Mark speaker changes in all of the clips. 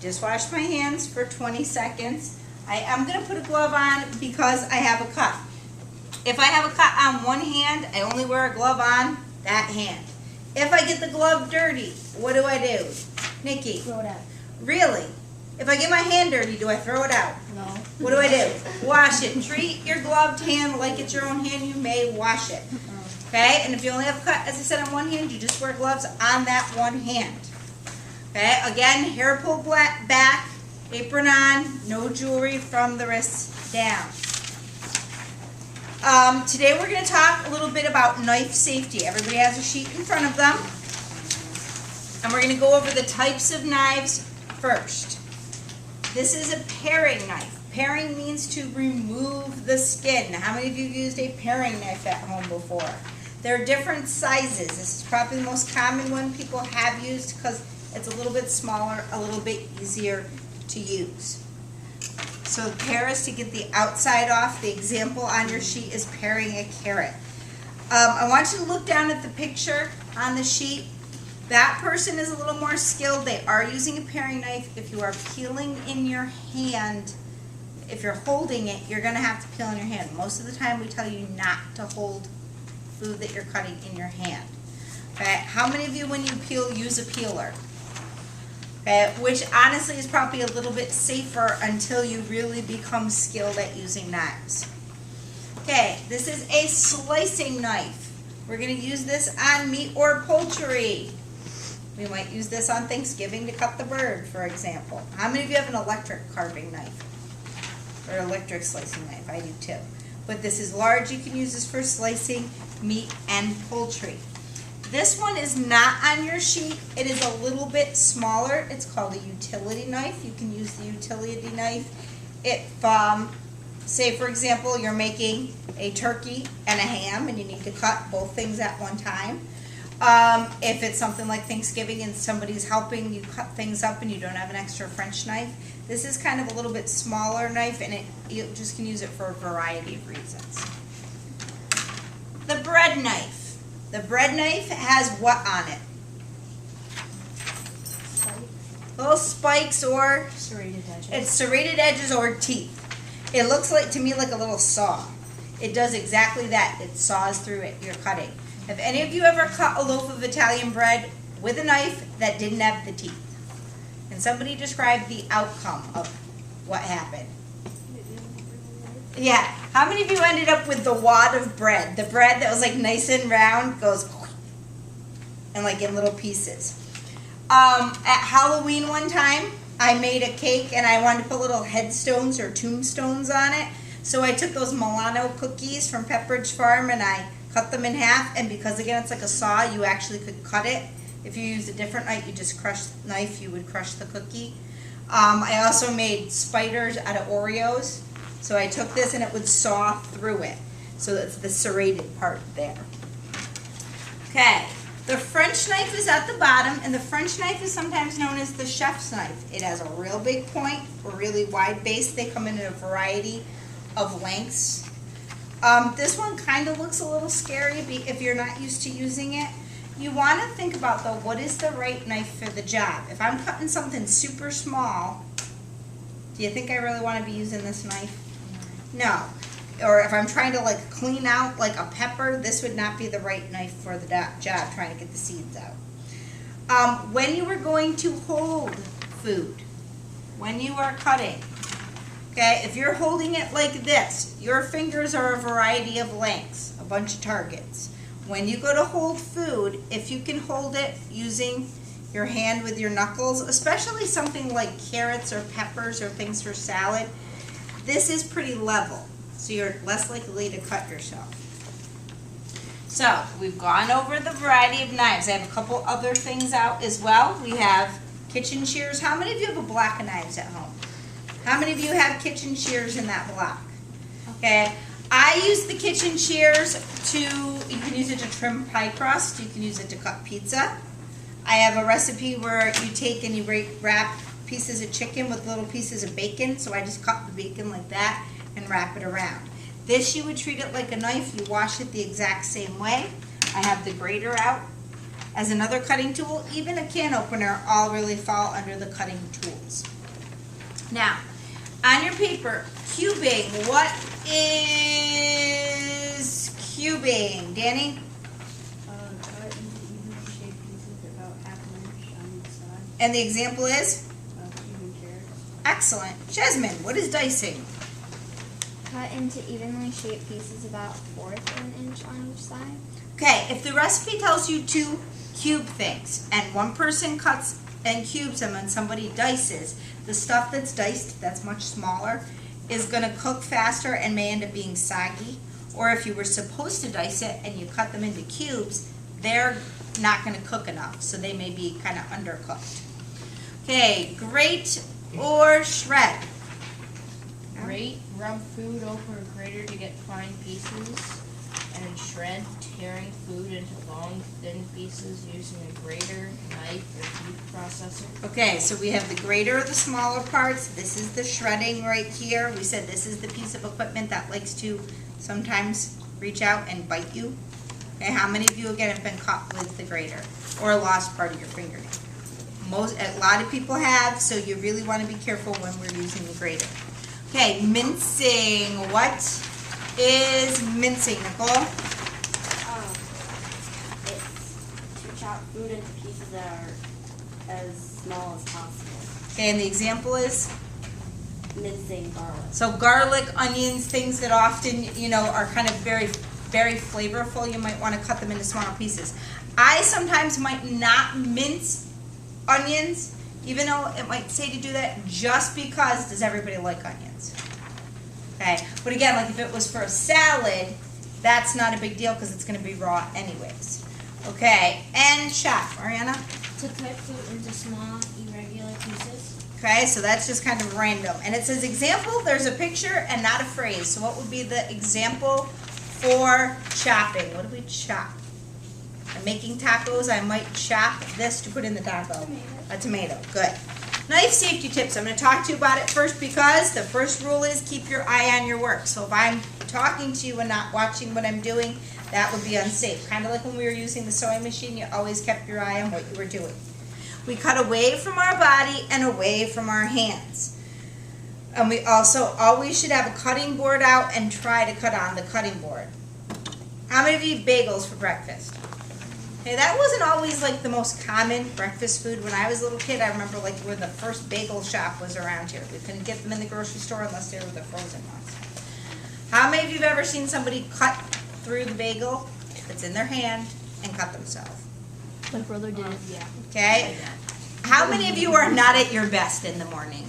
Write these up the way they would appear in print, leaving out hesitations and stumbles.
Speaker 1: just washed my hands for 20 seconds. I am going to put a glove on because I have a cut. If I have a cut on one hand, I only wear a glove on that hand. If I get the glove dirty, what do I do? Nikki?
Speaker 2: Throw it out.
Speaker 1: Really? If I get my hand dirty, do I throw it out?
Speaker 2: No.
Speaker 1: What do I do? Wash it. Treat your gloved hand like it's your own hand. You may wash it. Okay? And if you only have a cut, as I said, on one hand, you just wear gloves on that one hand. Okay? Again, hair pulled back, apron on, no jewelry from the wrists down. Today we're going to talk a little bit about knife safety. Everybody has a sheet in front of them. And we're going to go over the types of knives first. This is a paring knife. Paring means to remove the skin. How many of you have used a paring knife at home before? There are different sizes. This is probably the most common one people have used because it's a little bit smaller, a little bit easier to use. So pare is to get the outside off. The example on your sheet is paring a carrot. I want you to look down at the picture on the sheet. That person is a little more skilled. They are using a paring knife. If you are peeling in your hand, if you're holding it, you're going to have to peel in your hand. Most of the time we tell you not to hold food that you're cutting in your hand. Okay? How many of you, when you peel, use a peeler? Okay? Which honestly is probably a little bit safer until you really become skilled at using knives. Okay, this is a slicing knife. We're going to use this on meat or poultry. We might use this on Thanksgiving to cut the bird, for example. How many of you have an electric carving knife? Or electric slicing knife? I do too. But this is large. You can use this for slicing meat and poultry. This one is not on your sheet. It is a little bit smaller. It's called a utility knife. You can use the utility knife if, say for example, you're making a turkey and a ham and you need to cut both things at one time. If it's something like Thanksgiving and somebody's helping you cut things up and you don't have an extra French knife, this is kind of a little bit smaller knife, and you just can use it for a variety of reasons. The bread knife. The bread knife has what on it? Little spikes or
Speaker 2: Serrated edges.
Speaker 1: it's serrated edges or teeth. It looks like to me like a little saw. It does exactly that. It saws through it. You're cutting. Have any of you ever cut a loaf of Italian bread with a knife that didn't have the teeth? Can somebody describe the outcome of what happened? Yeah. How many of you ended up with the wad of bread? The bread that was like nice and round goes and like in little pieces. At Halloween one time, I made a cake and I wanted to put little headstones or tombstones on it. So I took those Milano cookies from Pepperidge Farm and I cut them in half. And because again it's like a saw, you actually could cut it. If you used a different knife, you just you would crush the cookie. I also made spiders out of Oreos. So I took this and it would saw through it. So that's the serrated part there. Okay, the French knife is at the bottom, and the French knife is sometimes known as the chef's knife. It has a real big point, a really wide base. They come in a variety of lengths. This one kind of looks a little scary if you're not used to using it. You want to think about, though, what is the right knife for the job? If I'm cutting something super small, do you think I really want to be using this knife? No. Or if I'm trying to like clean out like a pepper, this would not be the right knife for the job, trying to get the seeds out. When you are going to hold food, when you are cutting, okay, if you're holding it like this, your fingers are a variety of lengths, a bunch of targets. When you go to hold food, if you can hold it using your hand with your knuckles, especially something like carrots or peppers or things for salad, this is pretty level, so you're less likely to cut yourself. So we've gone over the variety of knives. I have a couple other things out as well. We have kitchen shears. How many of you have a block of knives at home? How many of you have kitchen shears in that block? Okay, I use the kitchen shears you can use it to trim pie crust. You can use it to cut pizza. I have a recipe where you take and you wrap pieces of chicken with little pieces of bacon. So I just cut the bacon like that and wrap it around. This, you would treat it like a knife. You wash it the exact same way. I have the grater out. as another cutting tool, even a can opener, all really fall under the cutting tools. Now, on your paper, cubing, what is cubing? Danny?
Speaker 2: Cut into evenly shaped pieces about half an inch on each side.
Speaker 1: And the example is?
Speaker 2: Cubing carrots.
Speaker 1: Excellent. Jasmine, what is dicing?
Speaker 3: Cut into evenly shaped pieces about 1/4 of an inch on each side.
Speaker 1: Okay, if the recipe tells you to cube things, and one person cuts and cubes them and somebody dices, the stuff that's diced, that's much smaller, is gonna cook faster and may end up being soggy. Or if you were supposed to dice it and you cut them into cubes, they're not gonna cook enough, so they may be kind of undercooked. Okay, grate or shred?
Speaker 4: Grate, rub food over a grater to get fine pieces, and shred, tearing food into long, thin pieces using a grater, knife, or food processor.
Speaker 1: Okay, so we have the grater of the smaller parts. This is the shredding right here. We said this is the piece of equipment that likes to sometimes reach out and bite you. Okay, how many of you again have been caught with the grater or lost part of your fingernail? A lot of people have, so you really want to be careful when we're using the grater. Okay, mincing. What is mincing, Nicole?
Speaker 5: It's to chop food into pieces that are as small as possible.
Speaker 1: Okay, and the example is?
Speaker 5: Mincing garlic.
Speaker 1: So garlic, onions, things that often, are kind of very, very flavorful, you might want to cut them into smaller pieces. I sometimes might not mince onions, even though it might say to do that, just because does everybody like onions? Okay, but again, like if it was for a salad, that's not a big deal because it's going to be raw anyways. Okay, and chop, Ariana?
Speaker 3: To cut food into small, irregular pieces.
Speaker 1: Okay, so that's just kind of random. And it says example, there's a picture and not a phrase. So what would be the example for chopping? What do we chop? I'm making tacos, I might chop this to put in the taco. A tomato, good. Knife safety tips, I'm going to talk to you about it first because the first rule is keep your eye on your work. So if I'm talking to you and not watching what I'm doing, that would be unsafe. Kind of like when we were using the sewing machine, you always kept your eye on what you were doing. We cut away from our body and away from our hands. And we also always should have a cutting board out and try to cut on the cutting board. How many of you eat bagels for breakfast? Okay, that wasn't always like the most common breakfast food. When I was a little kid, I remember like where the first bagel shop was around here. We couldn't get them in the grocery store unless they were the frozen ones. How many of you have ever seen somebody cut through the bagel that's in their hand and cut themselves?
Speaker 2: My brother did.
Speaker 4: Yeah.
Speaker 1: Okay? How many of you are not at your best in the morning?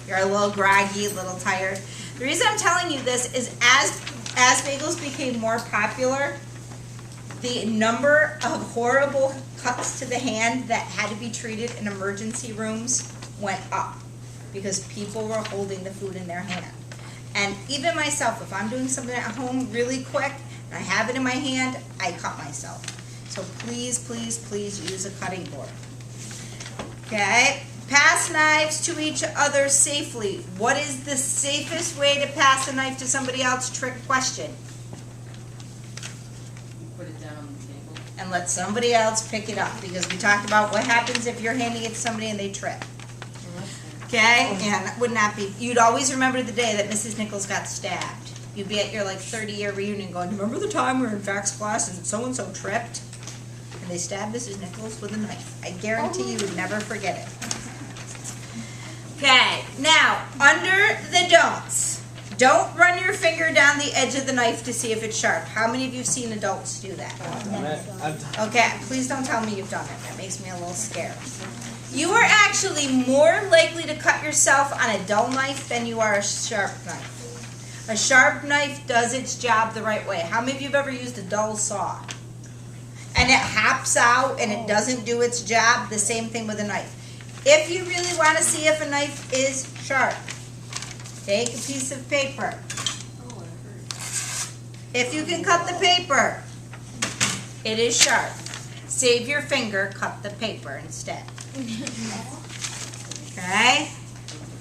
Speaker 1: You're a little groggy, a little tired. The reason I'm telling you this is as bagels became more popular, the number of horrible cuts to the hand that had to be treated in emergency rooms went up because people were holding the food in their hand. And even myself, if I'm doing something at home really quick and I have it in my hand, I cut myself. So please, please, please use a cutting board. Okay, pass knives to each other safely. What is the safest way to pass a knife to somebody else? Trick question.
Speaker 4: Put it down on the table.
Speaker 1: And let somebody else pick it up because we talked about what happens if you're handing it to somebody and they trip. Okay, and that would not be, you'd always remember the day that Mrs. Nichols got stabbed. You'd be at your like 30-year reunion going, remember the time we were in Vax class and so-and-so tripped? And they stabbed Mrs. Nichols with a knife. I guarantee you would never forget it. Okay, now, under the don'ts. Don't run your finger down the edge of the knife to see if it's sharp. How many of you have seen adults do that? Okay, please don't tell me you've done it. That makes me a little scared. You are actually more likely to cut yourself on a dull knife than you are a sharp knife. A sharp knife does its job the right way. How many of you have ever used a dull saw? And it hops out and it doesn't do its job? The same thing with a knife. If you really want to see if a knife is sharp, take a piece of paper. If you can cut the paper, it is sharp. Save your finger, cut the paper instead. Okay?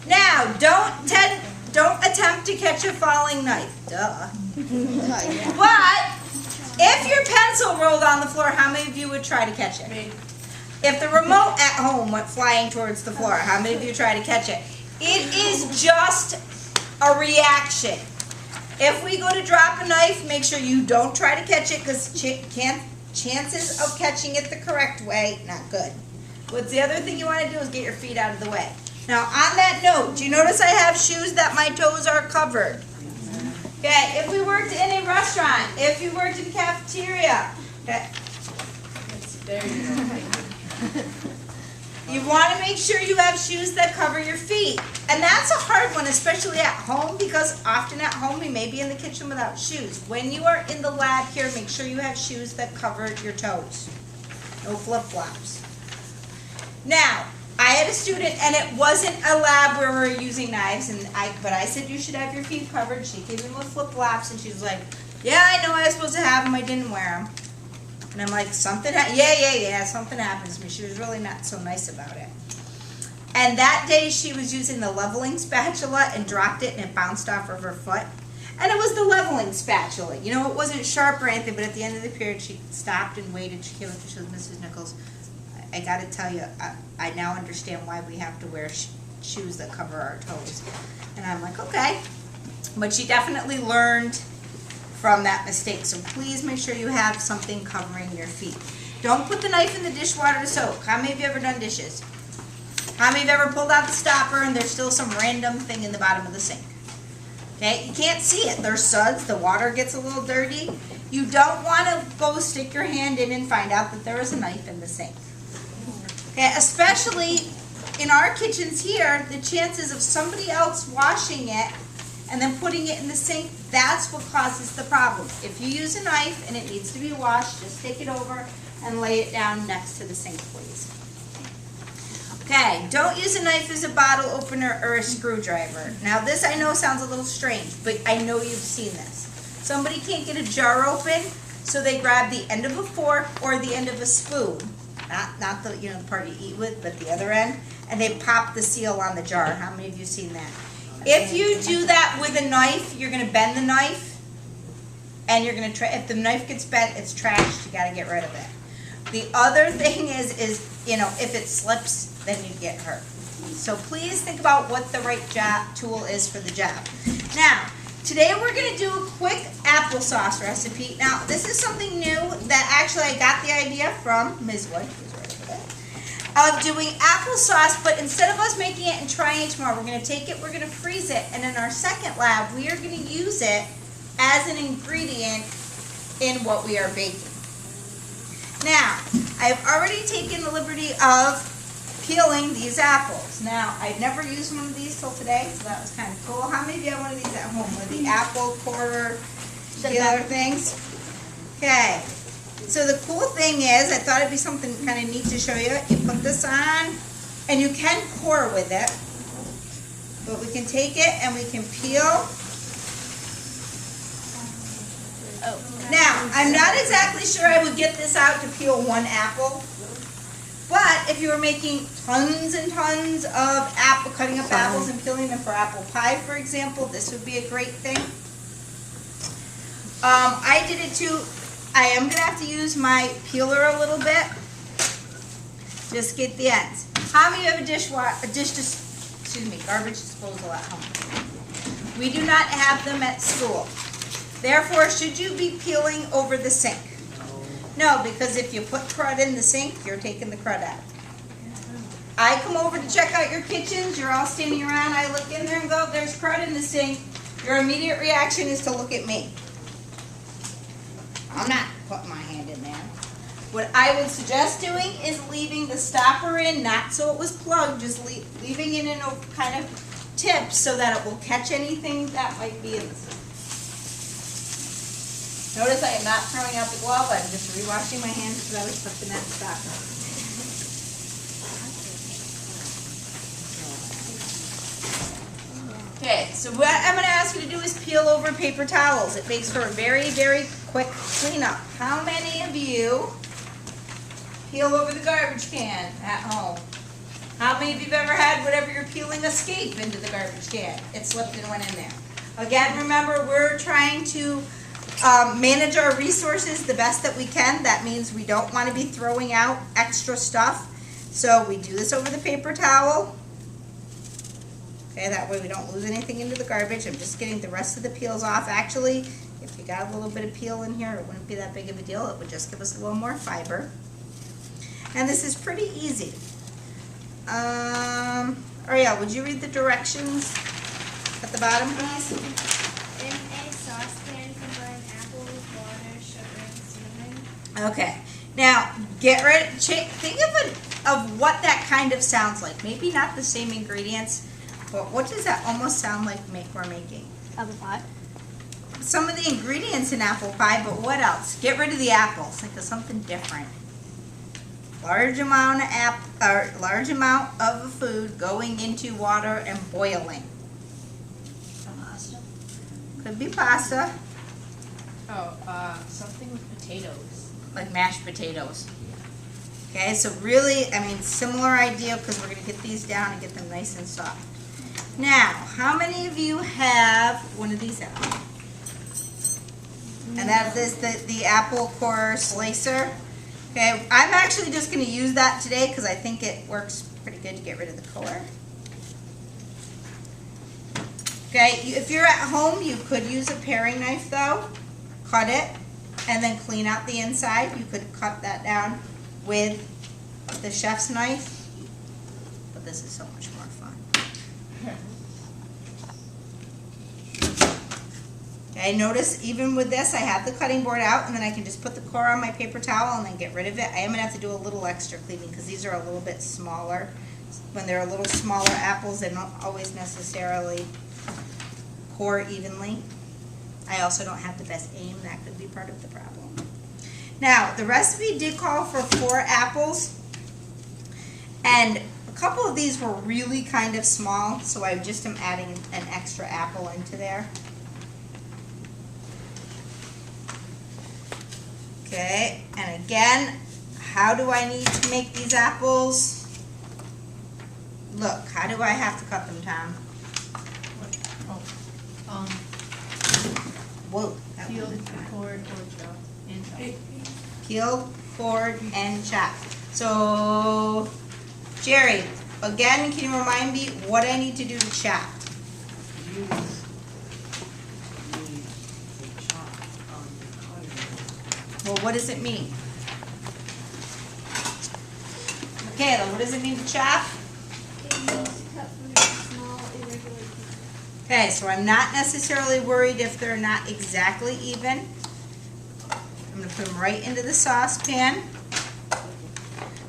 Speaker 1: Now, don't attempt to catch a falling knife. Duh. But If your pencil rolled on the floor, how many of you would try to catch it?
Speaker 4: Me.
Speaker 1: If the remote at home went flying towards the floor, how many of you try to catch it? It is just a reaction. If we go to drop a knife, make sure you don't try to catch it because chances of catching it the correct way, not good. What's the other thing you want to do is get your feet out of the way. Now on that note, do you notice I have shoes that my toes are covered? Okay, if we worked in a restaurant, if you worked in a cafeteria, okay,
Speaker 4: There you go. Thank you.
Speaker 1: you want to make sure you have shoes that cover your feet. And that's a hard one, especially at home, because often at home we may be in the kitchen without shoes. When you are in the lab here, make sure you have shoes that cover your toes. No flip-flops. Now, I had a student, and it wasn't a lab where we were using knives, but I said you should have your feet covered. She came in with flip-flops, and she was like, yeah, I know I was supposed to have them, I didn't wear them. And I'm like, something something happens to me. She was really not so nice about it. And that day she was using the leveling spatula and dropped it and it bounced off of her foot. And it was the leveling spatula. You know, it wasn't sharp or anything, but at the end of the period she stopped and waited. She came up and she goes, Mrs. Nichols, I got to tell you, I now understand why we have to wear shoes that cover our toes. And I'm like, okay. But she definitely learned from that mistake. So please make sure you have something covering your feet. Don't put the knife in the dishwater to soak. How many of you ever done dishes? How many of you ever pulled out the stopper and there's still some random thing in the bottom of the sink? Okay, you can't see it. There's suds, the water gets a little dirty. You don't want to go stick your hand in and find out that there is a knife in the sink. Okay, especially in our kitchens here, the chances of somebody else washing it and then putting it in the sink, that's what causes the problem. If you use a knife and it needs to be washed, just take it over and lay it down next to the sink, please. Okay, don't use a knife as a bottle opener or a screwdriver. Now this I know sounds a little strange, but I know you've seen this. Somebody can't get a jar open, so they grab the end of a fork or the end of a spoon, not the the part you eat with, but the other end, and they pop the seal on the jar. How many of you have seen that? If you do that with a knife, you're going to bend the knife, and you're going to if the knife gets bent, it's trashed. You got to get rid of it. The other thing is if it slips, then you get hurt. So please think about what the right tool is for the job. Now, today we're going to do a quick applesauce recipe. Now, this is something new that actually I got the idea from Ms. Wood. Of doing applesauce, but instead of us making it and trying it tomorrow, we're going to take it, we're going to freeze it, and in our second lab, we are going to use it as an ingredient in what we are baking. Now, I've already taken the liberty of peeling these apples. Now, I've never used one of these till today, so that was kind of cool. How many of you have one of these at home with the apple quarter peeler things? Okay. So the cool thing is, I thought it'd be something kind of neat to show you. You put this on, and you can core with it, but we can take it and we can peel. Now, I'm not exactly sure I would get this out to peel one apple, but if you were making tons and tons of cutting up apples and peeling them for apple pie, for example, this would be a great thing. I did it too. I am going to have to use my peeler a little bit. Just get the ends. How many of you have garbage disposal at home? We do not have them at school. Therefore, should you be peeling over the sink? No, because if you put crud in the sink, you're taking the crud out. I come over to check out your kitchens. You're all standing around. I look in there and go, there's crud in the sink. Your immediate reaction is to look at me. I'm not putting my hand in there. What I would suggest doing is leaving the stopper in, not so it was plugged, just leaving it in a kind of tip so that it will catch anything that might be in the sink. Notice I am not throwing out the glove, I'm just re-washing my hands because I was stuck in that stopper. Okay, so what I'm going to ask you to do is peel over paper towels. It makes for a very, very quick cleanup. How many of you peel over the garbage can at home? How many of you have ever had whatever you're peeling escape into the garbage can? It slipped and went in there. Again, remember, we're trying to manage our resources the best that we can. That means we don't want to be throwing out extra stuff. So we do this over the paper towel. Okay, that way we don't lose anything into the garbage. I'm just getting the rest of the peels off. Actually, if you got a little bit of peel in here, it wouldn't be that big of a deal. It would just give us a little more fiber. And this is pretty easy. Ariel, would you read the directions at the bottom, please?
Speaker 3: In a saucepan, combine apples, water, sugar, and cinnamon.
Speaker 1: Okay. Now, think of what that kind of sounds like. Maybe not the same ingredients, but what does that almost sound like we're making?
Speaker 3: Apple pie.
Speaker 1: Some of the ingredients in apple pie, but what else? Get rid of the apples. Think of something different. Large amount of food going into water and boiling.
Speaker 5: Pasta.
Speaker 1: Could be pasta,
Speaker 4: Something with potatoes.
Speaker 1: like mashed potatoes. Okay, so really, I mean, similar idea because we're going to get these down and get them nice and soft. Now, how many of you have one of these at home? And that is the apple core slicer. Okay, I'm actually just going to use that today because I think it works pretty good to get rid of the core. Okay, if you're at home, you could use a paring knife though. Cut it and then clean out the inside. You could cut that down with the chef's knife. But this is so much more fun. Okay, notice even with this, I have the cutting board out and then I can just put the core on my paper towel and then get rid of it. I am going to have to do a little extra cleaning because these are a little bit smaller. When they're a little smaller apples, they don't always necessarily core evenly. I also don't have the best aim. That could be part of the problem. Now, the recipe did call for 4 apples, and a couple of these were really kind of small, so I just am adding an extra apple into there. Okay, and again, how do I need to make these apples? Look, how do I have to cut them, Tom? Whoa. that
Speaker 4: Peeled,
Speaker 1: wasn't fine.
Speaker 4: cored, or chopped. And chopped.
Speaker 1: Peeled, cored, and chopped. So, Jerry, again, can you remind me what I need to do to chop?
Speaker 6: Use the chop on the cutter.
Speaker 1: Well, what does it mean? Michaela, what does it mean to chop?
Speaker 3: It means cut from small, irregular pieces.
Speaker 1: Okay, so I'm not necessarily worried if they're not exactly even. I'm going to put them right into the saucepan.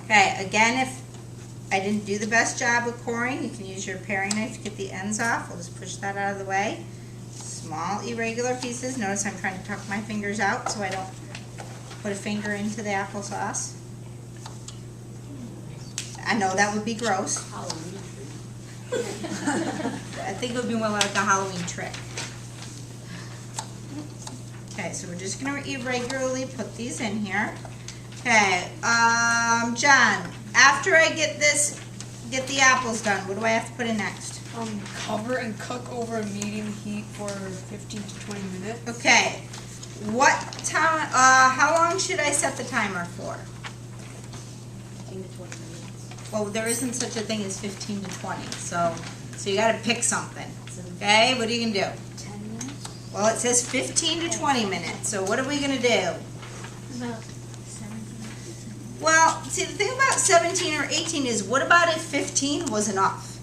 Speaker 1: Okay, again, if I didn't do the best job of coring, you can use your paring knife to get the ends off. We'll just push that out of the way. Small, irregular pieces. Notice I'm trying to tuck my fingers out so I don't put a finger into the applesauce. I know that would be gross.
Speaker 6: Halloween tree.
Speaker 1: I think it would be more like a Halloween trick. Okay, so we're just going to irregularly put these in here. Okay, John, after I get the apples done, what do I have to put in next?
Speaker 7: Cover and cook over a medium heat for 15 to 20 minutes.
Speaker 1: Okay, what time, how long should I set the timer for?
Speaker 5: 15 to 20 minutes.
Speaker 1: Well, there isn't such a thing as 15 to 20, so you got to pick something. Okay, what are you going to do?
Speaker 5: 10 minutes?
Speaker 1: Well, it says 15 to 20 minutes, so what are we going to do?
Speaker 3: About 17.
Speaker 1: Well, see, the thing about 17 or 18 is, what about if 15 was enough?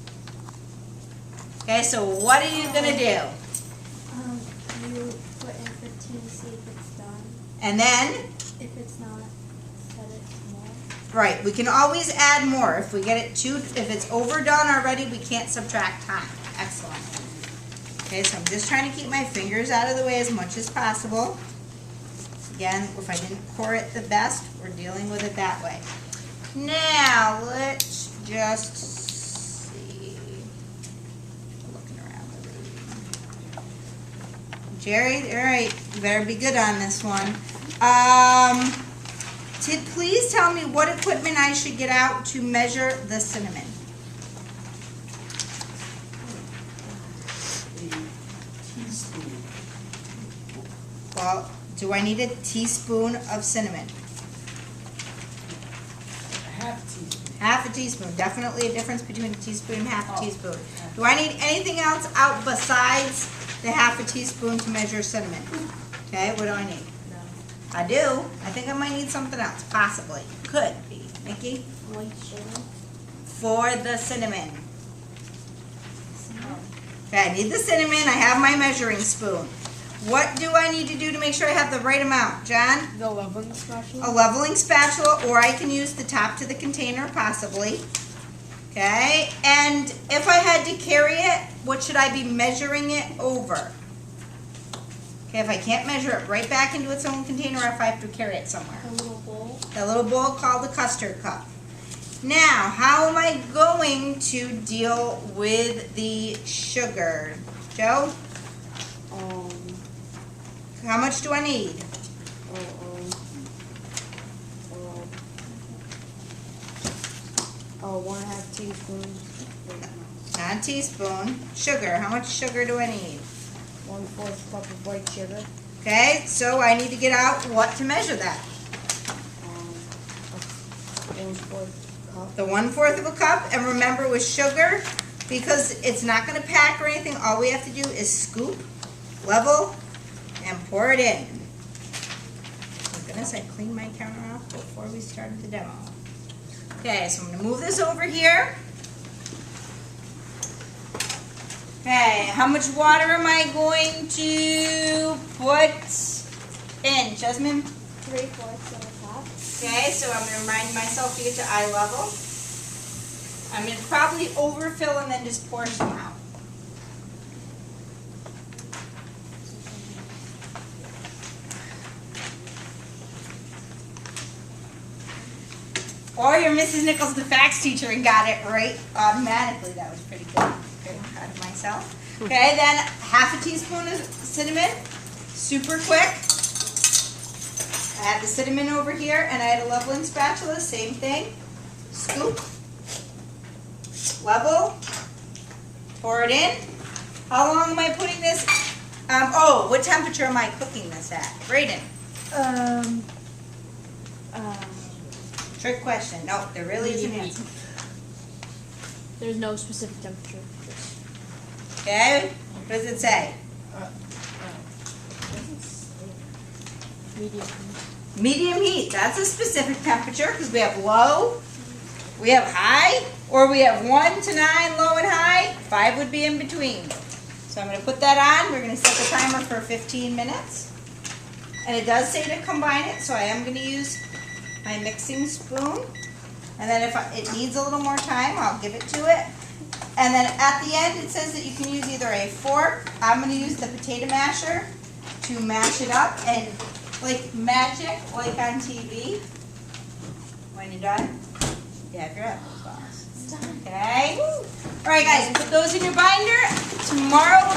Speaker 1: Okay, so what are you going to do?
Speaker 3: You put in 15 to see if it's done.
Speaker 1: And then,
Speaker 3: If it's not, set it more.
Speaker 1: right, we can always add more. If we get it if it's overdone already, we can't subtract time. Excellent. Okay, so I'm just trying to keep my fingers out of the way as much as possible. Again, if I didn't core it the best, we're dealing with it that way. Now, let's just see. Looking around the room. Jerry, all right, you better be good on this one. Please tell me what equipment I should get out to measure the cinnamon.
Speaker 6: A teaspoon.
Speaker 1: Well, do I need a teaspoon of cinnamon?
Speaker 6: Half teaspoon.
Speaker 1: Half a teaspoon, definitely a difference between a teaspoon and half a teaspoon. Do I need anything else out besides the half a teaspoon to measure cinnamon? Okay, what do I need?
Speaker 5: No.
Speaker 1: I do. I think I might need something else, possibly. Could be. Mickey?
Speaker 5: White sugar.
Speaker 1: For the cinnamon. Okay, I need the cinnamon. I have my measuring spoon. What do I need to do to make sure I have the right amount? John?
Speaker 7: The leveling spatula.
Speaker 1: A leveling spatula, or I can use the top to the container, possibly. Okay, and if I had to carry it, what should I be measuring it over? Okay, if I can't measure it right back into its own container, or if I have to carry it somewhere.
Speaker 5: A little bowl.
Speaker 1: That little bowl called the custard cup. Now, how am I going to deal with the sugar? Joe, how much do I need?
Speaker 5: 1/2 teaspoon.
Speaker 1: Not a teaspoon. Sugar, how much sugar do I need?
Speaker 5: 1/4 cup of white sugar.
Speaker 1: Okay, so I need to get out what to measure that.
Speaker 5: 1/4 cup.
Speaker 1: The 1/4 of a cup, and remember with sugar, because it's not gonna pack or anything, all we have to do is scoop, level, and pour it in. Thank goodness I cleaned my counter off before we started the demo. Okay, so I'm gonna move this over here. Okay, how much water am I going to put in, Jasmine?
Speaker 3: 3/4 of a cup.
Speaker 1: Okay, so I'm gonna remind myself to get to eye level. I'm gonna probably overfill and then just pour some out. Or you're Mrs. Nichols, the facts teacher, and got it right automatically. That was pretty good. Very proud of myself. Okay, then half a teaspoon of cinnamon. Super quick. I had the cinnamon over here, and I had a leveling spatula. Same thing. Scoop. Level. Pour it in. How long am I putting this? What temperature am I cooking this at? Brayden. Trick question. No, there really is an answer.
Speaker 2: There's no specific temperature.
Speaker 1: Okay? What does it say?
Speaker 2: Medium.
Speaker 1: Medium heat. That's a specific temperature because we have low, we have high, or we have 1 to 9, low and high. 5 would be in between. So I'm going to put that on. We're going to set the timer for 15 minutes. And it does say to combine it, so I am going to use my mixing spoon. And then if it needs a little more time, I'll give it to it. And then at the end, it says that you can use either a fork. I'm going to use the potato masher to mash it up and like magic, like on TV. When you're done, you have your applesauce. Okay? All right, guys, put those in your binder. Tomorrow